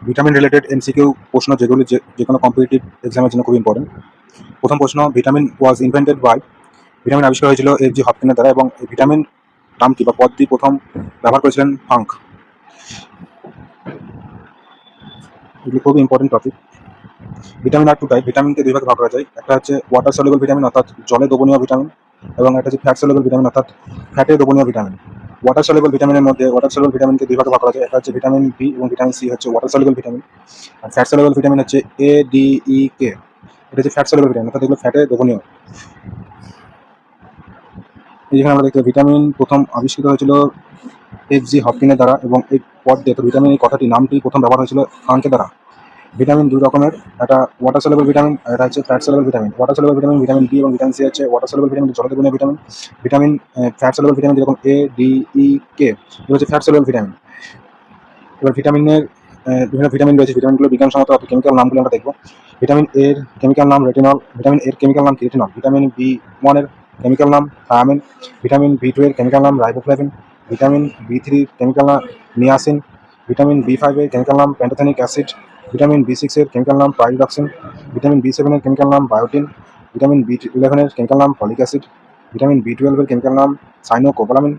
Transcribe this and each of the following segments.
Vitamin related MCQ প্রশ্ন যেগুলি যে কোনো কম্পিটিটিভ এক্সামের জন্য খুব ইম্পর্টেন্ট। প্রথম প্রশ্ন, vitamin was invented by, vitamin আবিষ্কার হয়েছিল এফ জি হপকিনের দ্বারা এবং এই ভিটামিন নামটি বা পদটি প্রথম ব্যবহার করেছিলেন ফাঙ্ক। এগুলি খুব ইম্পর্টেন্ট টপিক। ভিটামিন আর টু টাইপ, ভিটামিনকে দুই ভাগে ভাগ করা যায়। একটা হচ্ছে ওয়াটার সলিউবল ভিটামিন অর্থাৎ জলে দ্রবণীয় ভিটামিন, এবং একটা হচ্ছে ফ্যাট সলিউবল ভিটামিন অর্থাৎ ফ্যাটে দ্রবণীয় ভিটামিন। ওয়াটার সলিউবল ভিটামিনের মধ্যে ওয়াটার সলিউবল ভিটামিনকে দুই ভাগে ভাগ করা যায়। একটা হচ্ছে ভিটামিন বি এবং ভিটামিন সি হচ্ছে ওয়াটার সলিউবল ভিটামিন, আর ফ্যাট সলিউবল ভিটামিন হচ্ছে এ ডি ই কে, এটা হচ্ছে ফ্যাট সলিউবল ভিটামিন অর্থাৎ এগুলো ফ্যাটে দ্রবণীয়। যেখানে আমরা দেখতে ভিটামিন প্রথম আবিষ্কৃত হয়েছিল এফ জি হপকিনের দ্বারা, এবং এই পদ দিয়ে ভিটামিন এই কথাটি নামটি প্রথম ব্যবহার হয়েছিল ফাঙ্কের দ্বারা। ভিটামিন দুই রকমের, একটা ওয়াটার সলিউবল ভিটামিন আর এটা হচ্ছে fat soluble vitamin. Water soluble vitamin vitamin B এবং ভিটামিন সি হচ্ছে ওয়াটার সলিউবল ভিটামিন, জলদ্রবণীয় ভিটামিন। ভিটামিন ফ্যাট সলিউবল ভিটামিন যেরকম এ ডি ই কে, এগুলো হচ্ছে ফ্যাট সলিউবল ভিটামিন। এবার ভিটামিনের বিভিন্ন ভিটামিন রয়েছে, ভিটামিনগুলো বিজ্ঞানসম্মত কেমিক্যাল নামগুলো আমরা দেখবো। ভিটামিন এর কেমিক্যাল নাম রেটিনল, ভিটামিন এর কেমিক্যাল নাম কিরেটিনল। ভিটামিন বি ওয়ানের কেমিক্যাল নাম থায়ামিন, ভিটামিন বি টু এর কেমিক্যাল নাম রাইবোফ্লাভিন, ভিটামিন বি থ্রির কেমিক্যাল নাম নিয়াসিন, ভিটামিন বি ফাইভের কেমিক্যাল নাম প্যান্টোথেনিক অ্যাসিড, ভিটামিন বি সিক্সের কেমিক্যাল নাম পাইরিডক্সিন, ভিটামিন বি সেভেনের কেমিক্যাল নাম বায়োটিন, ভিটামিন বি ইলেভেনের কেমিক্যাল নাম ফলিক অ্যাসিড, ভিটামিন বি টুয়েলভের কেমিক্যাল নাম সাইনোকোবালামিন,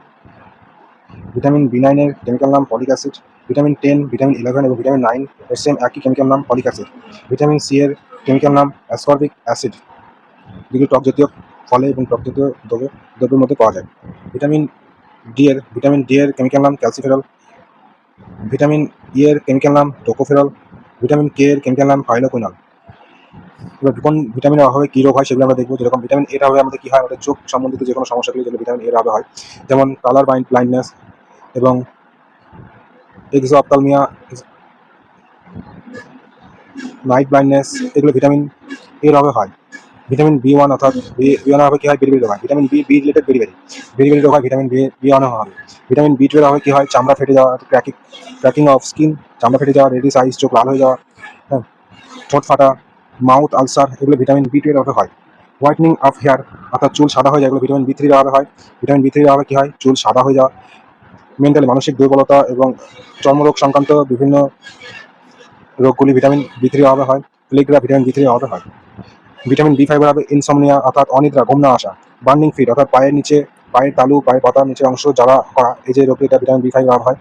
ভিটামিন বি নাইনের কেমিক্যাল নাম ফলিক অ্যাসিড, ভিটামিন 10, ভিটামিন 11 এবং ভিটামিন 9 এর সেম একই কেমিক্যাল নাম ফলিক অ্যাসিড। ভিটামিন সি এর কেমিক্যাল নাম অ্যাসকর্বিক অ্যাসিড, যেগুলো টক জাতীয় ফলে এবং টক জাতীয় দ্রব্যের মধ্যে পাওয়া যায়। ভিটামিন ডি এর কেমিক্যাল নাম ক্যালসিফেরল, ভিটামিন ই এর কেমিক্যাল নাম টোকোফেরল, ভিটামিন কে এর কেমিক্যাল নাম ফাইলোকুইনল। এবার কোন ভিটামিনের অভাবে কী রোগ হয় সেগুলো আমরা দেখবো। যেরকম ভিটামিন এর অভাবে আমাদের কী হয়, আমাদের চোখ সম্বন্ধিত যে কোনো সমস্যাগুলো যেগুলো ভিটামিন এর অভাবে হয়, যেমন কালার ব্লাইন্ডনেস এবং এক্সোঅপথালমিয়া, নাইট ব্লাইন্ডনেস, এগুলো ভিটামিন এর অভাবে হয়। ভিটামিন বি ওয়ান অর্থাৎ বি ওয়ানের অভাবে কী হয়, বেরিবেরি রোগ হয়। ভিটামিন বি রিলেটেড বেরিবেরি রোগ হয় ভিটামিন বি ওয়ানের অভাবে। ভিটামিন বি টুয়েলভ অভাবে কী হয়, চামড়া ফেটে যাওয়া, ক্র্যাকিং অফ স্কিন, চামড়া ফেটে যাওয়া, রেডিস আইস, চোখ লাল হয়ে যাওয়া, হ্যাঁ, ঠোঁট ফাটা, মাউথ আলসার, এগুলো ভিটামিন বি টুয়েলভ অভাবে হয়। হোয়াইটনিং অফ হেয়ার অর্থাৎ চুল সাদা হয়ে যায়, এগুলো ভিটামিন বি থ্রির অভাবে হয়। ভিটামিন বি থ্রির অভাবে কী হয়, চুল সাদা হয়ে যাওয়া, মেন্টালি মানসিক দুর্বলতা এবং চর্মরোগ সংক্রান্ত বিভিন্ন রোগগুলি ভিটামিন বি থ্রির অভাবে হয়। প্লেগরা ভিটামিন বি থ্রির অভাবে হয়। ভিটামিন বি ফাইভের অভাবে ইনসমনিয়া অর্থাৎ অনিদ্রা, ঘুম না আসা, বার্নিং ফিট অর্থাৎ পায়ের নিচে, পায়ের তালু, পায়ের পাতার নিচের অংশ জ্বালা করা, এই যে রোগটি, এটা ভিটামিন বি ফাইভের অভাব হয়।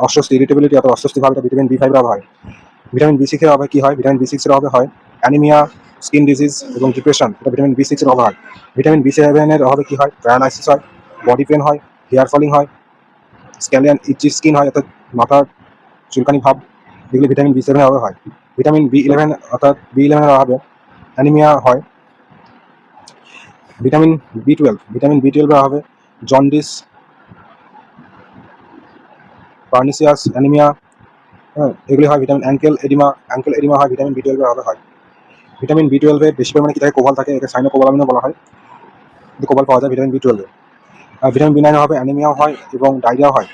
অস্বস্তি, ইরিটেবিলিটি অর্থাৎ অস্বস্তি ভাব, এটা ভিটামিন বি ফাইভের অভাব হয়। ভিটামিন বি সিক্সের অভাবে কী হয়, ভিটামিন বি সিক্সের অভাবে হয় অ্যানিমিয়া, স্কিন ডিজিজ এবং ডিপ্রেশন, এটা ভিটামিন বি সিক্সের অভাব হয়। ভিটামিন বি সেভেনের অভাবে কী হয়, প্যারালাইসিস হয়, বডি পেন হয়, হেয়ার ফলিং হয়, স্ক্যালিয়ান ইচি স্কিন হয় অর্থাৎ মাথার চুলকানি ভাব, এগুলি ভিটামিন বি সেভেনের অভাবে হয়। ভিটামিন বি ইলেভেন অর্থাৎ বি ইলেভেনের অভাবে অ্যানিমিয়া হয়। ভিটামিন বি টুয়েলভের অভাবে জন্ডিস, পার্নিসিয়াস, অ্যানিমিয়া, হ্যাঁ, এগুলি হয়। ভিটামিন অ্যাঙ্কেল এডিমা হয়, ভিটামিন বি টুয়েলভের অভাবে হয়। ভিটামিন বি টুয়েলভে বেশি পরিমাণে কী থাকে, কোবাল থাকে, একে সাইনোকোবালামিনও বলা হয়। কোবাল পাওয়া যায় ভিটামিন বি টুয়েলভে। আর ভিটামিন বি নাইনের হবে অ্যানিমিয়াও হয় এবং ডায়রিয়াও হয়।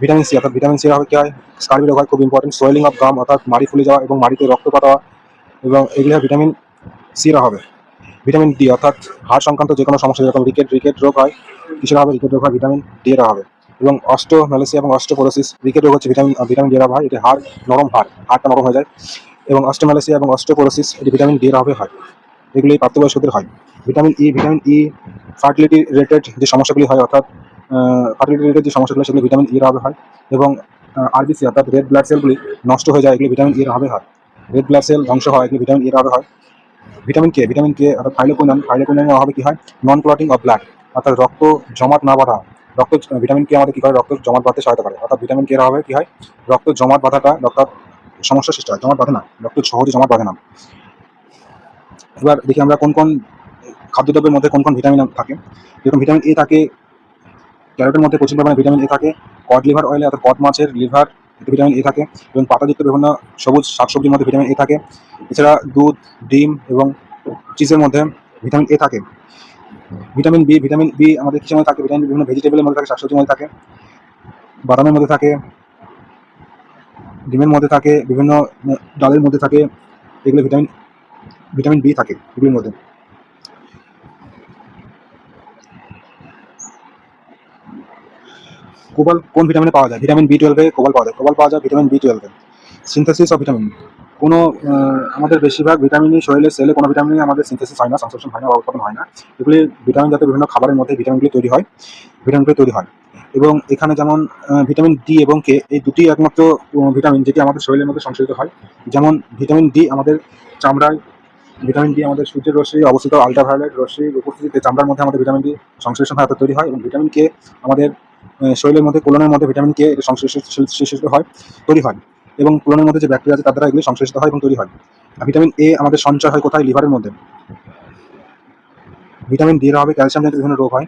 ভিটামিন সি অর্থাৎ ভিটামিন সির অভাবে কী হয়, স্কার্বি রোগ হয়, খুব ইম্পর্টেন্ট। সোয়েলিং অফ গাম অর্থাৎ মাড়ি ফুলে যাওয়া এবং মাড়িতে রক্তপাত হওয়া, এবং এগুলি হয় ভিটামিন সির অভাবে। ভিটামিন ডি অর্থাৎ হাড় সংক্রান্ত যে কোনো সমস্যা, যেরকম রিকেট রোগ হয়, কিসের অভাবে, রিকেট রোগ হয় ভিটামিন ডি এর অভাবে। এবং অস্টোমেলাসিয়া এবং অস্টোপোরোসিস, রিকেট রোগ হচ্ছে ভিটামিন ডি এর অভাবে হয়, এটি হাড়টা নরম হয়ে যায়। এবং অস্টোমেলাসিয়া এবং অস্টোপোরোসিস, এটি ভিটামিন ডি এর অভাবে হয়। এগুলি প্রাপ্তবয়স্কদের হয়। ভিটামিন ই ফার্টিলিটি রিলেটেড যে সমস্যাগুলি হয়, অর্থাৎ ফার্টিলিটি রিলেটেড যে সমস্যাগুলো, সেগুলো ভিটামিন ই এর অভাবে হয়। এবং আরবিসি অর্থাৎ রেড ব্লাড সেলগুলি নষ্ট হয়ে যায়, এগুলি ভিটামিন ই এর অভাবে হয়। রেড ব্লাড সেল ধ্বংস হয়, এগুলি ভিটামিন ই এর অভাবে হয়। ভিটামিন কে অর্থাৎ থাইলোকুইনানের অভাবে কী হয়, নন ক্লটিং অফ ব্লাড অর্থাৎ রক্ত জমাট না বাঁধা। ভিটামিন কে আমাদের কী করে, রক্ত জমাট বাঁধতে সহায়তা করে। অর্থাৎ ভিটামিন কে এর অভাবে কী হয়, রক্ত জমাট বাঁধাটা অর্থাৎ সমস্যা সৃষ্টি হয়, জমাট বাঁধে না, রক্ত সহজে জমাট বাঁধে না। এবার দেখি আমরা কোন কোন খাদ্যদ্রব্যের মধ্যে কোন কোন ভিটামিন থাকে। যেরকম ভিটামিন এ থাকে ক্যারোটের মধ্যে, প্রচুর পরিমাণে ভিটামিন এ থাকে। কড লিভার অয়েলে অর্থাৎ কড মাছের লিভার, এতে ভিটামিন এ থাকে। এবং পাতাযুক্ত বিভিন্ন সবুজ শাকসবজির মধ্যে ভিটামিন এ থাকে। এছাড়া দুধ, ডিম এবং চিজের মধ্যে ভিটামিন এ থাকে। ভিটামিন বি আমাদের কিসের মধ্যে থাকে, ভিটামিন বি বিভিন্ন ভেজিটেবলের মধ্যে থাকে, শাকসবজির মধ্যে থাকে, বাদামের মধ্যে থাকে, ডিমের মধ্যে থাকে, বিভিন্ন ডালের মধ্যে থাকে, এগুলো ভিটামিন বি থাকে এগুলির মধ্যে। কোবাল কোন ভিটামিনে পাওয়া যায়, ভিটামিন বি টুয়েলভে কোবাল পাওয়া যায়। কোবাল পাওয়া যায় ভিটামিন বি টুয়েলভে। সিনথেসিস অফ ভিটামিন কোনো আমাদের বেশিরভাগ ভিটামিনই শরীরের সেলে কোনো ভিটামিনই আমাদের সিনথেসিস হয় না, সংশ্লেষণ হয় না বা উৎপাদন হয় না। এগুলি ভিটামিন জাতীয় বিভিন্ন খাবারের মধ্যে ভিটামিনগুলি তৈরি হয় এবং এখানে যেমন ভিটামিন ডি এবং কে এই দুটি একমাত্র ভিটামিন যেটি আমাদের শরীরের মধ্যে সংশ্লেষিত হয়। যেমন ভিটামিন ডি আমাদের চামড়ায়, ভিটামিন ডি আমাদের সূর্যের রশ্মি অবস্থিত আল্ট্রাভায়োলেট রশ্মির উপস্থিতিতে চামড়ার মধ্যে আমাদের ভিটামিন ডি সংশ্লেষণ হয় অর্থাৎ তৈরি হয়, এবং ভিটামিন কে আমাদের শরীরের মধ্যে কোলনের মধ্যে ভিটামিন কে সংশ্লেষিত হয়, তৈরি হয়, এবং কোলনের মধ্যে যে ব্যাকটেরিয়া আছে তার দ্বারা এগুলি সংশ্লেষিত হয় এবং তৈরি হয়। আর ভিটামিন এ আমাদের সঞ্চয় হয় কোথায়? লিভারের মধ্যে। ভিটামিন ডি এর অভাবে ক্যালসিয়াম জাতীয় বিভিন্ন রোগ হয়।